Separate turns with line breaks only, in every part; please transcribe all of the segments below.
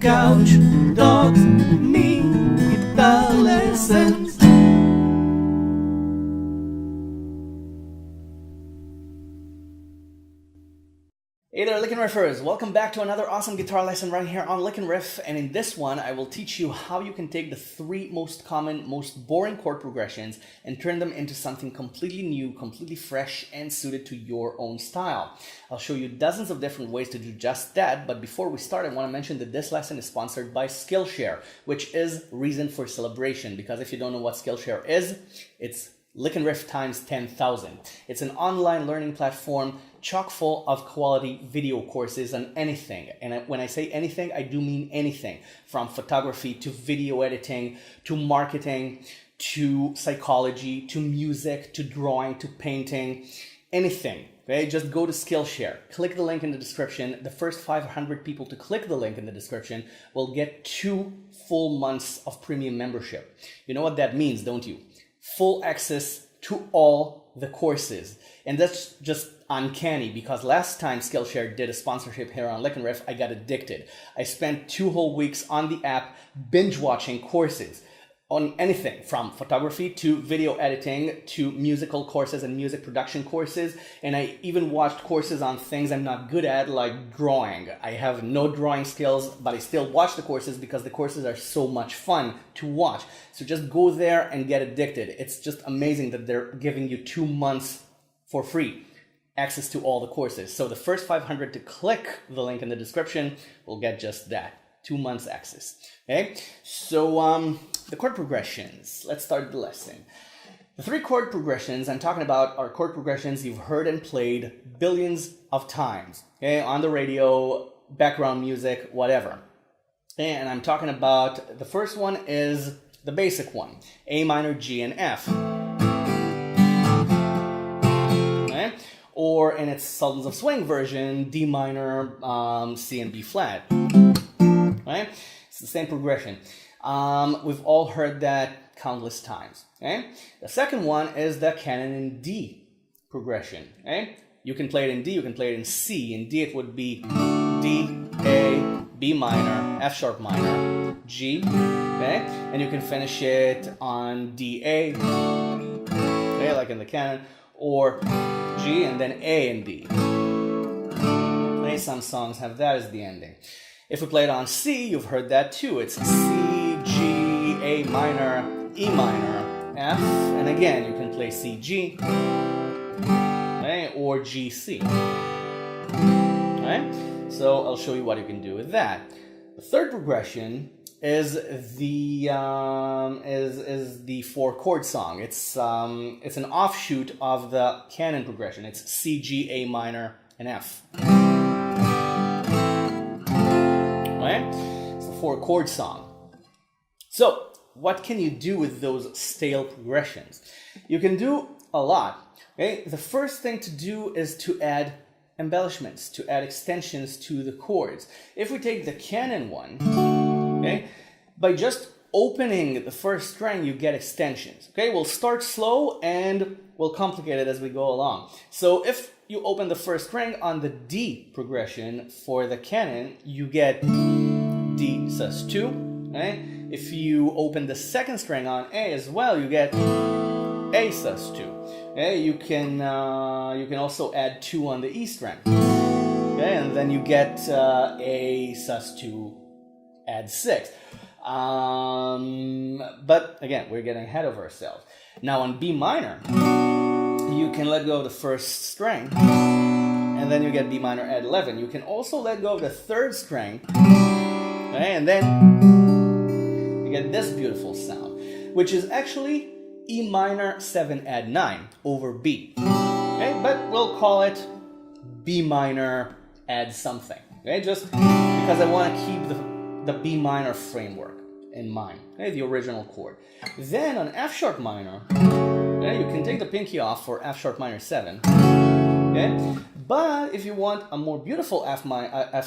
couch, dogs, me, guitar lessons. Hey there, Lick and Riffers! Welcome back to another awesome guitar lesson right here on Lick and Riff. And in this one, I will teach you how you can take the three most common, most boring chord progressions and turn them into something completely new, completely fresh, and suited to your own style. I'll show you dozens of different ways to do just that, but before we start, I want to mention that this lesson is sponsored by Skillshare, which is reason for celebration, because if you don't know what Skillshare is, it's Lick and Riff times 10,000. It's an online learning platform chock full of quality video courses on anything. And when I say anything, I do mean anything. From photography to video editing, to marketing, to psychology, to music, to drawing, to painting, anything. Okay, just go to Skillshare. Click the link in the description. The first 500 people to click the link in the description will get 2 full months of premium membership. You know what that means, don't you? Full access to all the courses. And that's just uncanny, because last time Skillshare did a sponsorship here on Lick and Riff, I got addicted. I spent 2 whole weeks on the app binge watching courses on anything from photography to video editing to musical courses and music production courses. And I even watched courses on things I'm not good at, like drawing. I have no drawing skills, but I still watch the courses because the courses are so much fun to watch. So just go there and get addicted. It's just amazing that they're giving you 2 months for free access to all the courses. So the first 500 to click the link in the description will get just that. 2 months access. Okay, so the chord progressions. Let's start the lesson. The 3 chord progressions I'm talking about are chord progressions you've heard and played billions of times. Okay, on the radio, background music, whatever. And I'm talking about, the first one is the basic one: A minor, G, and F. Okay, or in its Sultans of Swing version, D minor, C, and B flat. Right? It's the same progression. We've all heard that countless times. Okay? The second one is the canon in D progression. Okay? You can play it in D, you can play it in C. In D it would be D, A, B minor, F sharp minor, G. Okay? And you can finish it on D, A, okay, like in the canon, or G and then A and D. Okay? Some songs have that as the ending. If we play it on C, you've heard that too. It's C, G, A minor, E minor, F, and again, you can play C, G, okay, or G, C. Okay? So I'll show you what you can do with that. The third progression is the 4-chord song. It's an offshoot of the canon progression. It's C, G, A minor, and F. It's a 4-chord song. So, what can you do with those stale progressions? You can do a lot. Okay? The first thing to do is to add embellishments, to add extensions to the chords. If we take the canon one, okay, by just opening the first string, you get extensions. Okay, we'll start slow and we'll complicate it as we go along. So if you open the first string on the D progression for the canon, you get D sus2. Okay? If you open the second string on A as well, you get A sus2. Okay? You can also add 2 on the E string. Okay? And then you get A sus2 add 6. But again, we're getting ahead of ourselves. Now on B minor, you can let go of the first string, and then you get B minor add 11. You can also let go of the third string, okay, and then you get this beautiful sound, which is actually E minor 7 add 9 over B. Okay, but we'll call it B minor add something. Okay, just because I want to keep the B minor framework in mind. Okay, the original chord. Then on F sharp minor, okay, you can take the pinky off for F sharp minor 7. Okay, but if you want a more beautiful F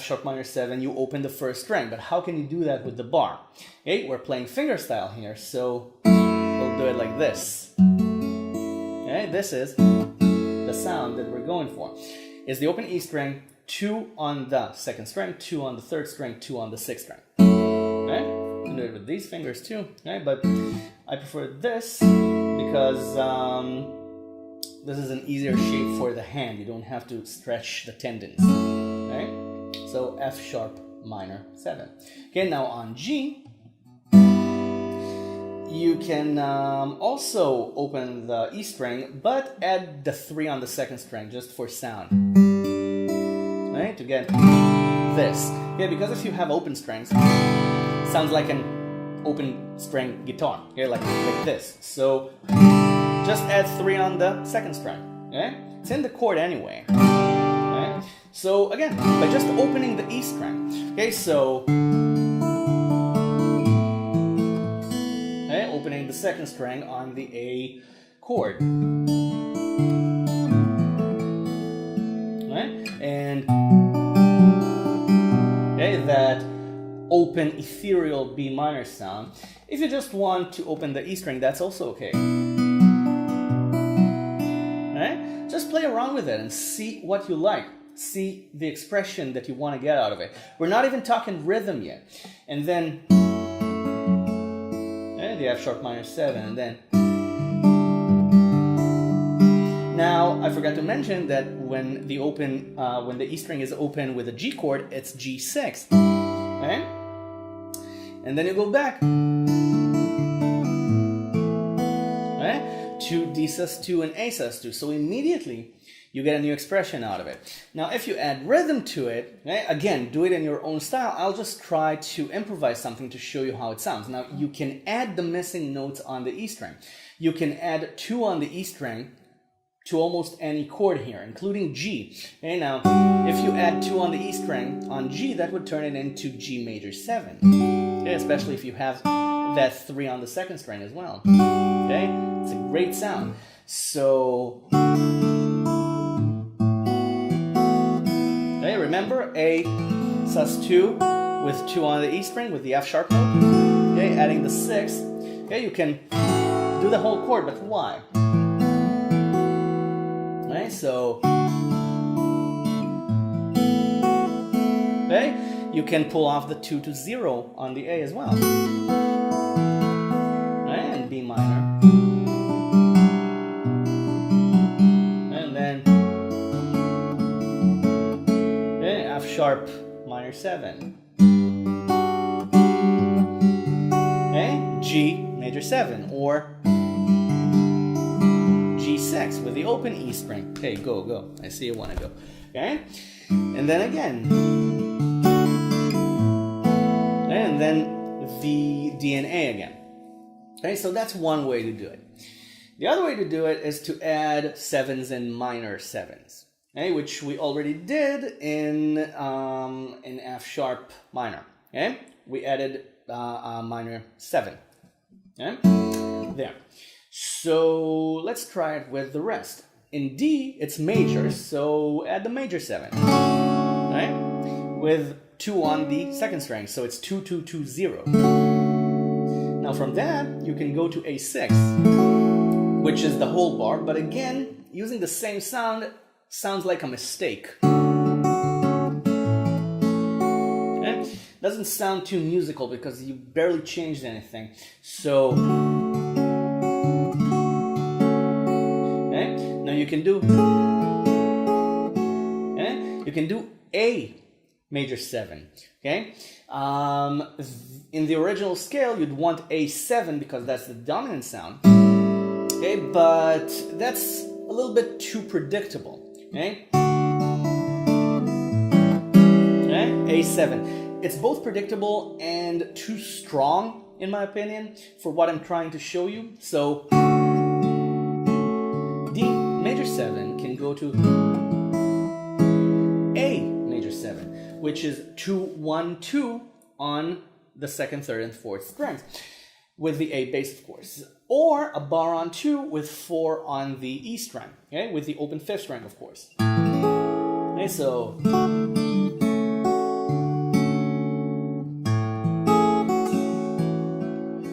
sharp minor 7, you open the first string. But how can you do that with the bar? Okay, we're playing fingerstyle here, so we'll do it like this. Okay, this is the sound that we're going for. Is the open E string, 2 on the second string, 2 on the third string, 2 on the sixth string. Okay? You can do it with these fingers too, okay? But I prefer this because this is an easier shape for the hand. You don't have to stretch the tendons. Okay? So F sharp minor 7. Okay, now on G, you can also open the E string, but add the 3 on the second string just for sound. Right? To get this. Yeah, because if you have open strings, it sounds like an open string guitar. Okay, like this. So just add 3 on the second string. Okay? It's in the chord anyway. Okay? So again, by just opening the E string. Okay, so opening the second string on the A chord. Right? And okay, that open ethereal B minor sound. If you just want to open the E string, that's also okay. Right? Just play around with it and see what you like. See the expression that you want to get out of it. We're not even talking rhythm yet. And then the F sharp minor 7, and then now I forgot to mention that when the E string is open with a G chord, it's G6. Okay? And then you go back, right, to D sus2 and A sus2. So immediately you get a new expression out of it. Now, if you add rhythm to it, right, again, do it in your own style. I'll just try to improvise something to show you how it sounds. Now, you can add the missing notes on the E string. You can add 2 on the E string to almost any chord here, including G. Okay, now, if you add 2 on the E string on G, that would turn it into G major 7. Okay, especially if you have that 3 on the second string as well. Okay, it's a great sound. So remember A sus2 with 2 on the E string with the F sharp note. Okay, adding the 6. Okay, you can do the whole chord, but why? Okay, so okay, you can pull off the 2 to 0 on the A as well. Okay, and B minor. Sharp minor 7. Okay, G major 7 or G6 with the open E string. Okay, go. I see you want to go. Okay, and then again, and then the D and A again. Okay, so that's one way to do it. The other way to do it is to add 7s and minor 7s. Okay, which we already did in F sharp minor. Okay, we added minor 7. Okay, there. So let's try it with the rest. In D, it's major, so add the major 7. Right, with 2 on the second string, so it's 2 2 2 0. Now from that, you can go to A6, which is the whole bar, but again, using the same sound. Sounds like a mistake. Okay? Doesn't sound too musical because you barely changed anything. So, okay? Now you can do, okay? You can do A major 7. Okay? In the original scale, you'd want A7 because that's the dominant sound. Okay, but that's a little bit too predictable. Okay? Okay? A7. It's both predictable and too strong, in my opinion, for what I'm trying to show you. So, D major 7 can go to A major 7, which is 2 1 2 on the second, third, and fourth strings, with the A bass, of course. Or a barre on 2 with 4 on the E string, okay, with the open fifth string, of course. Okay, so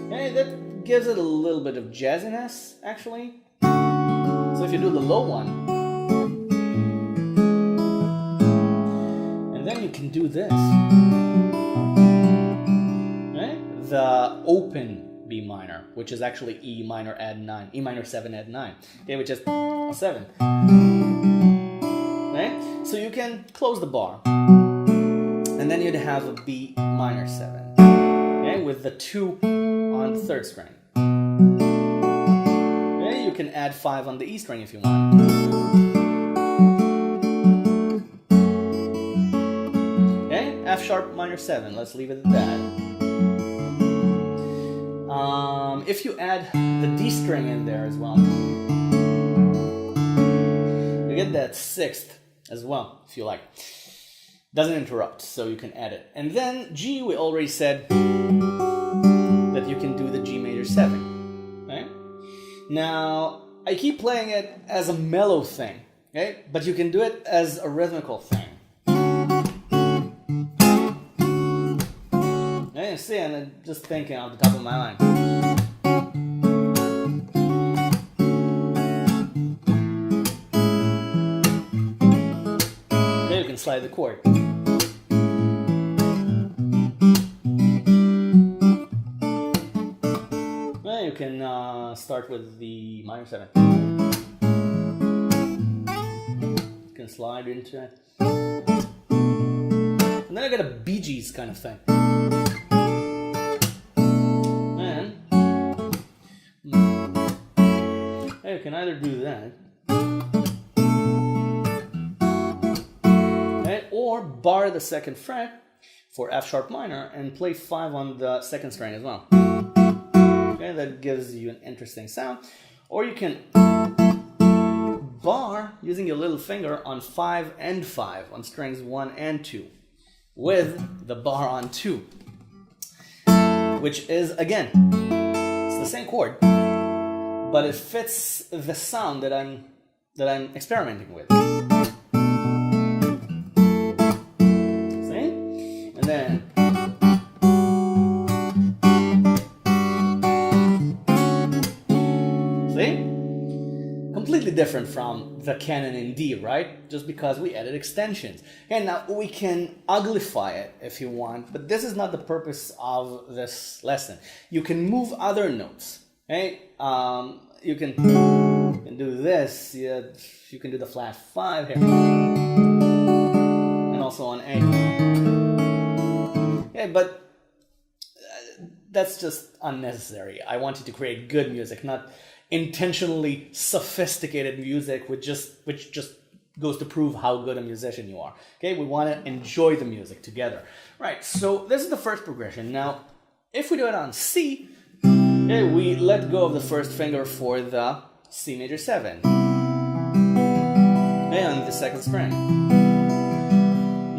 okay, that gives it a little bit of jazziness, actually. So if you do the low one, you can do this. Right? The open B minor, which is actually E minor add 9, E minor 7 add 9, okay, which is a 7. Right? So you can close the bar, and then you'd have a B minor 7, okay, with the 2 on the 3rd string. Okay, you can add 5 on the E string if you want. Okay, F sharp minor 7, let's leave it at that. If you add the D string in there as well, you get that 6th as well, if you like. Doesn't interrupt, so you can add it. And then G, we already said that you can do the G major 7. Right? Now, I keep playing it as a mellow thing, okay? But you can do it as a rhythmical thing. Okay, you see, I'm just thinking off the top of my mind. Okay, you can slide the chord. You can start with the minor 7. You can slide into it. And then I got a Bee Gees kind of thing. And you can either do that, okay, or bar the 2nd fret for F sharp minor and play 5 on the 2nd string as well. Okay, that gives you an interesting sound. Or you can bar using your little finger on 5 and 5 on strings 1 and 2 with the bar on 2, which is, again, it's the same chord, but it fits the sound that I'm experimenting with. See? And then completely different from the canon in D, right? Just because we added extensions. And now we can uglify it if you want, but this is not the purpose of this lesson. You can move other notes, okay? You can do this. You can do the flat 5 here, and also on A. Okay, but that's just unnecessary. I wanted to create good music, not intentionally sophisticated music which just goes to prove how good a musician you are. Okay, we want to enjoy the music together. Right, so this is the first progression. Now, if we do it on C, okay, we let go of the 1st finger for the C major 7. Okay, on the 2nd string.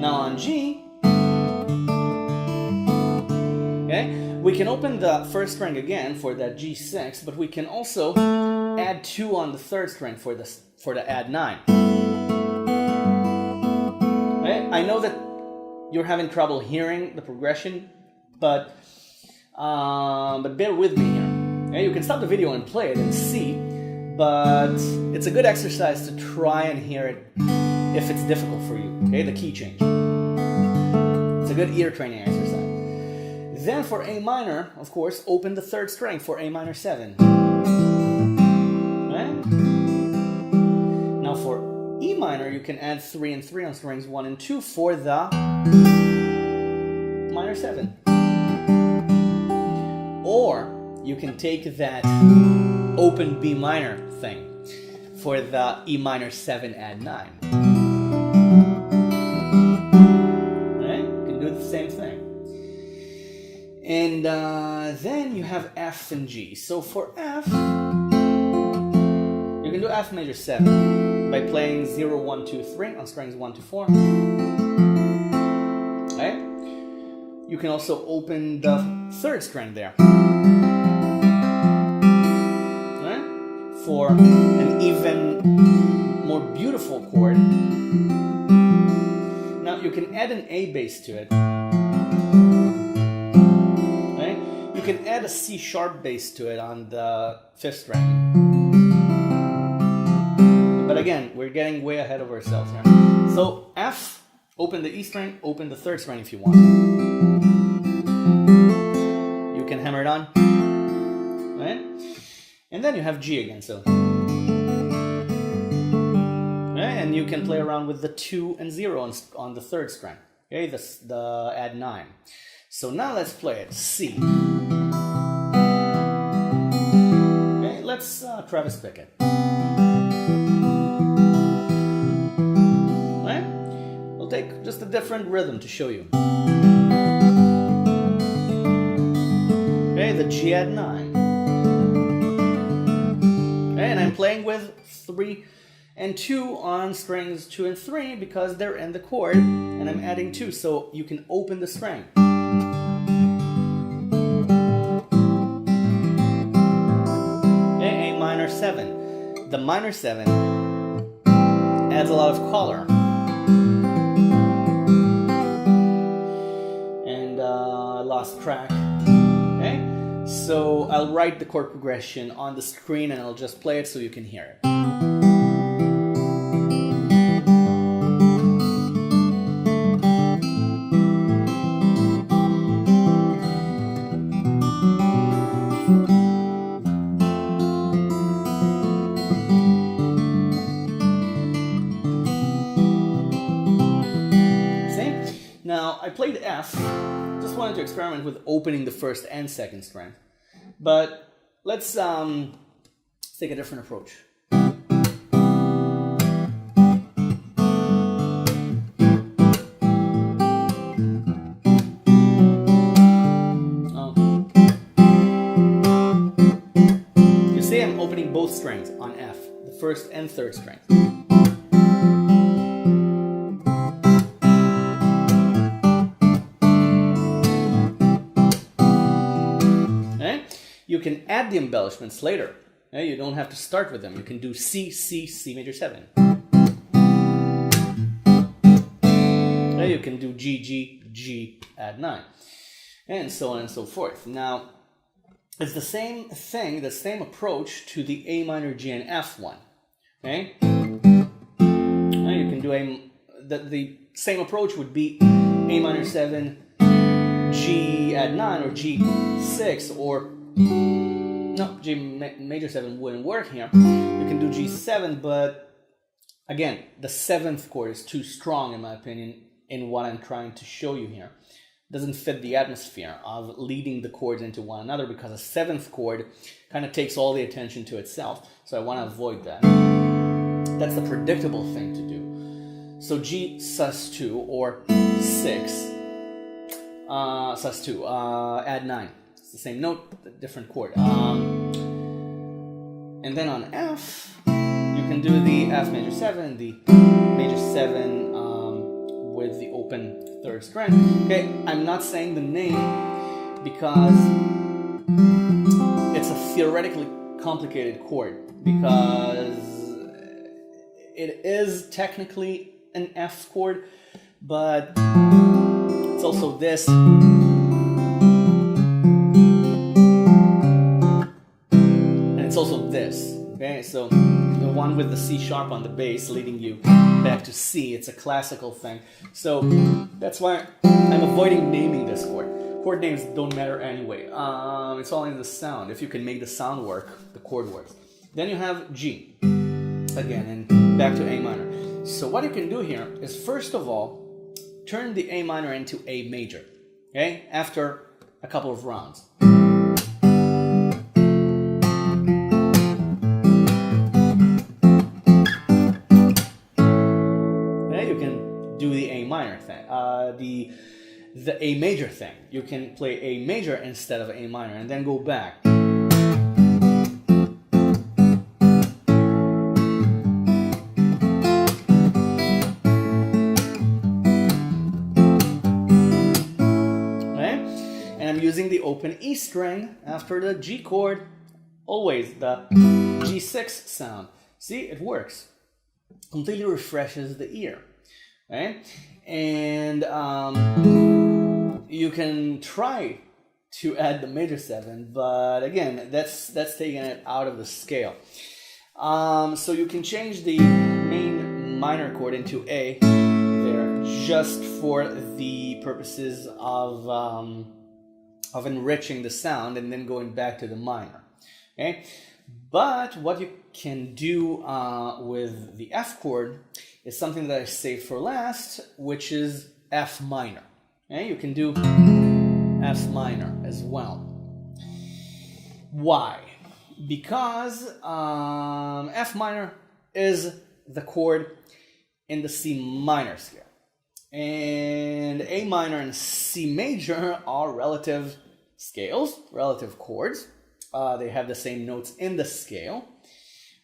Now on G, okay, we can open the 1st string again for that G6, but we can also add 2 on the 3rd string for the add 9. Okay? I know that you're having trouble hearing the progression, but bear with me here. Okay? You can stop the video and play it and see, but it's a good exercise to try and hear it if it's difficult for you. Okay, the key change. It's a good ear training exercise. Then for A minor, of course, open the 3rd string for A minor 7. Right? Now for E minor, you can add 3 and 3 on strings 1 and 2 for the minor 7. Or you can take that open B minor thing for the E minor 7 add 9. Right? You can do the same thing. And then you have F and G. So for F, you can do F major 7 by playing 0, 1, 2, 3 on strings 1 to 4. Okay? You can also open the 3rd string there. Okay? For an even more beautiful chord. Now you can add an A bass to it. You can add a C sharp bass to it on the 5th string. But again, we're getting way ahead of ourselves here. So F Open the E string, open the third string if you want. You can hammer it on, right? And then you have G again, so. Right? And you can play around with the 2 and 0 on the third string. Okay, the add 9. So now let's play it. C. Okay, let's Travis pick it. Right? We'll take just a different rhythm to show you. Okay, the G add 9. Okay, and I'm playing with 3 and 2 on strings 2 and 3 because they're in the chord, and I'm adding 2, so you can open the string. Okay, A minor 7. The minor 7 adds a lot of color. And I lost track. Okay, so I'll write the chord progression on the screen and I'll just play it so you can hear it. Now, I played F, just wanted to experiment with opening the first and second string. But let's take a different approach. You see I'm opening both strings on F, the first and third strings. You can add the embellishments later. You don't have to start with them. You can do C, C, C major 7. You can do G, G, G, add 9. And so on and so forth. Now, it's the same thing, the same approach to the A minor, G, and F one. Okay? You can do the same approach would be A minor 7, G, add 9, or G6, or no, G major 7 wouldn't work here. You can do G7, but again, the 7th chord is too strong in my opinion in what I'm trying to show you here. It doesn't fit the atmosphere of leading the chords into one another because a 7th chord kind of takes all the attention to itself, so I want to avoid that. That's the predictable thing to do. So G sus2 or 6 sus2, add 9. The same note, different chord. And then on F, you can do the F major 7, the major 7 with the open third string. Okay, I'm not saying the name because it's a theoretically complicated chord because it is technically an F chord, but it's also this. It's also this, okay? So the one with the C sharp on the bass leading you back to C, it's a classical thing. So that's why I'm avoiding naming this chord. Chord names don't matter anyway. It's all in the sound. If you can make the sound work, the chord works. Then you have G, again, and back to A minor. So what you can do here is, first of all, turn the A minor into A major, okay? After a couple of rounds. Do the A minor thing, the A major thing. You can play A major instead of A minor and then go back. Okay? And I'm using the open E string after the G chord, always the G6 sound. See, it works. Completely refreshes the ear. Right? And you can try to add the major 7, but again, that's taking it out of the scale. So you can change the main minor chord into A, there, just for the purposes of enriching the sound and then going back to the minor. Okay, but what you can do with the F chord is something that I saved for last, which is F minor. Okay, you can do F minor as well. Why? Because F minor is the chord in the C minor scale. And A minor and C major are relative scales, relative chords. They have the same notes in the scale.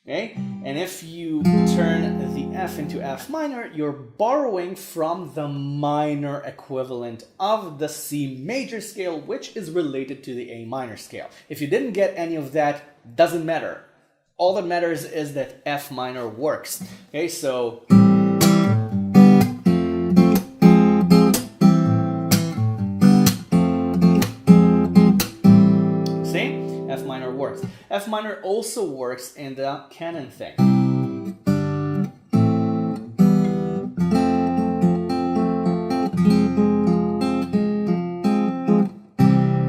Okay? And if you turn the F into F minor, you're borrowing from the minor equivalent of the C major scale, which is related to the A minor scale. If you didn't get any of that, doesn't matter. All that matters is that F minor works. Okay, so F minor works. F minor also works in the canon thing.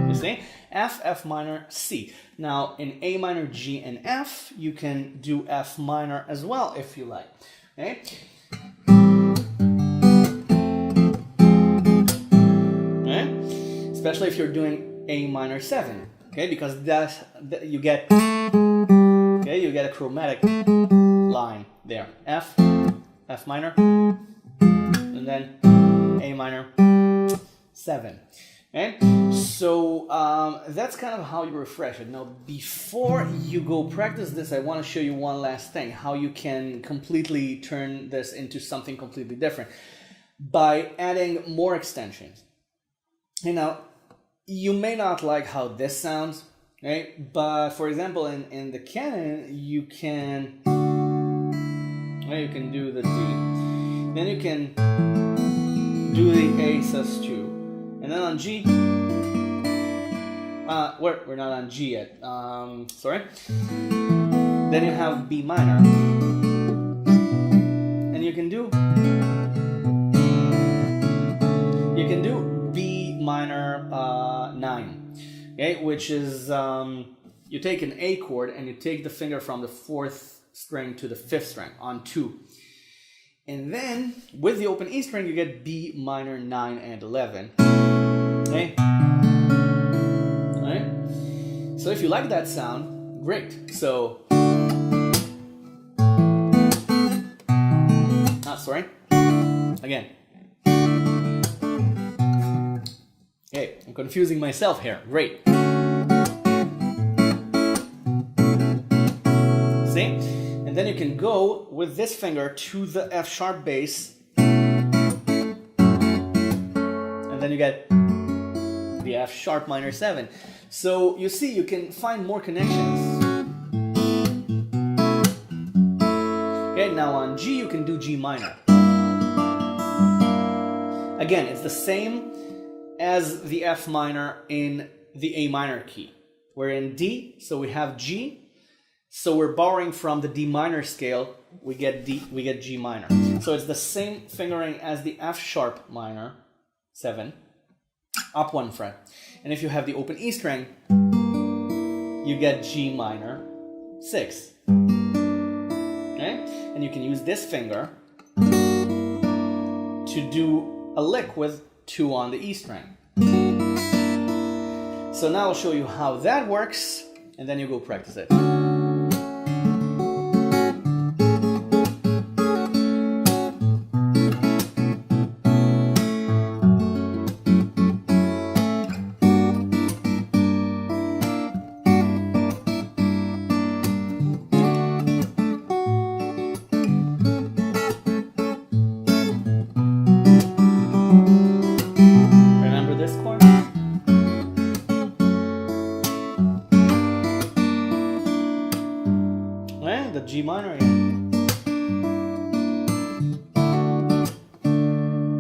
You see? F, F minor, C. Now in A minor, G, and F, you can do F minor as well if you like. Okay? Okay? Especially if you're doing A minor 7. Okay, because that you get a chromatic line there. F, F minor, and then A minor 7. Okay, so that's kind of how you refresh it. Now, before you go practice this, I want to show you one last thing: how you can completely turn this into something completely different by adding more extensions. You know, you may not like how this sounds, right? But for example, in the canon, you can do the D, then you can do the A sus2, and then on G, we're not on G yet. Sorry. Then you have B minor, and you can do B minor 9, okay, which is you take an A chord and you take the finger from the 4th string to the 5th string on 2, and then with the open E string you get B minor 9 and 11. Okay, all right. So if you like that sound, great. So sorry, again. Hey, I'm confusing myself here. Great. See? And then you can go with this finger to the F sharp bass. And then you get the F sharp minor 7. So you see, you can find more connections. Okay, now on G you can do G minor. Again, it's the same as the F minor in the A minor key. We're in D, so we have G. So we're borrowing from the D minor scale, we get G minor. So it's the same fingering as the F sharp minor 7, up 1 fret. And if you have the open E string, you get G minor 6. Okay? And you can use this finger to do a lick with 2 on the E string. So now I'll show you how that works, and then you go practice it. The G minor again.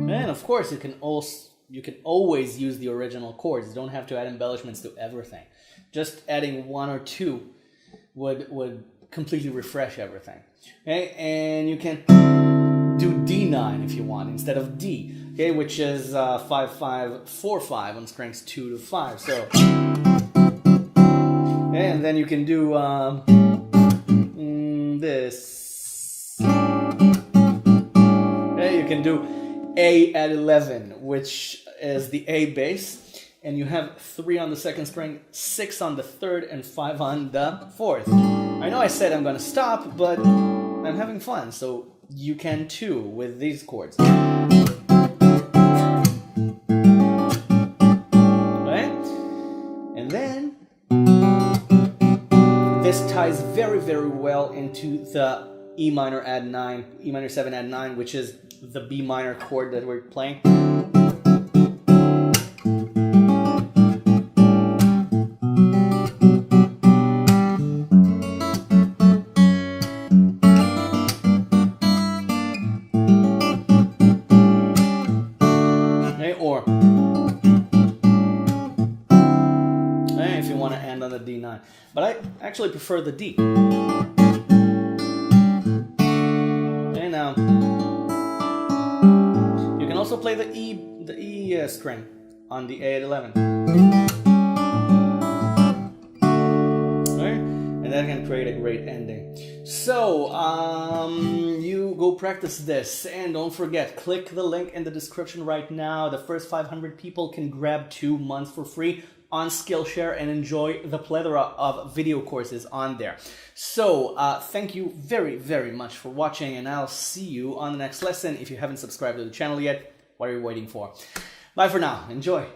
And of course you can always use the original chords. You don't have to add embellishments to everything. Just adding 1 or 2 would completely refresh everything. Okay, and you can do D9 if you want instead of D, okay, which is 5-5-4-5 on strings 2 to 5. So, and then you can do this. Okay, you can do A at 11, which is the A bass, and you have 3 on the second string, 6 on the third, and 5 on the fourth. I know I said I'm gonna stop, but I'm having fun, so you can too with these chords. Right? And then this ties very, very well into the E minor add 9, E minor 7 add 9, which is the B minor chord that we're playing. Okay, or if you want to end on the D9, but I actually prefer the D. Okay, now you can also play the E string on the A at 11. Right? And that can create a great ending. So, you go practice this, and don't forget, click the link in the description right now. The first 500 people can grab 2 months for free on Skillshare and enjoy the plethora of video courses on there. So, thank you very, very much for watching, and I'll see you on the next lesson. If you haven't subscribed to the channel yet, what are you waiting for? Bye for now. Enjoy.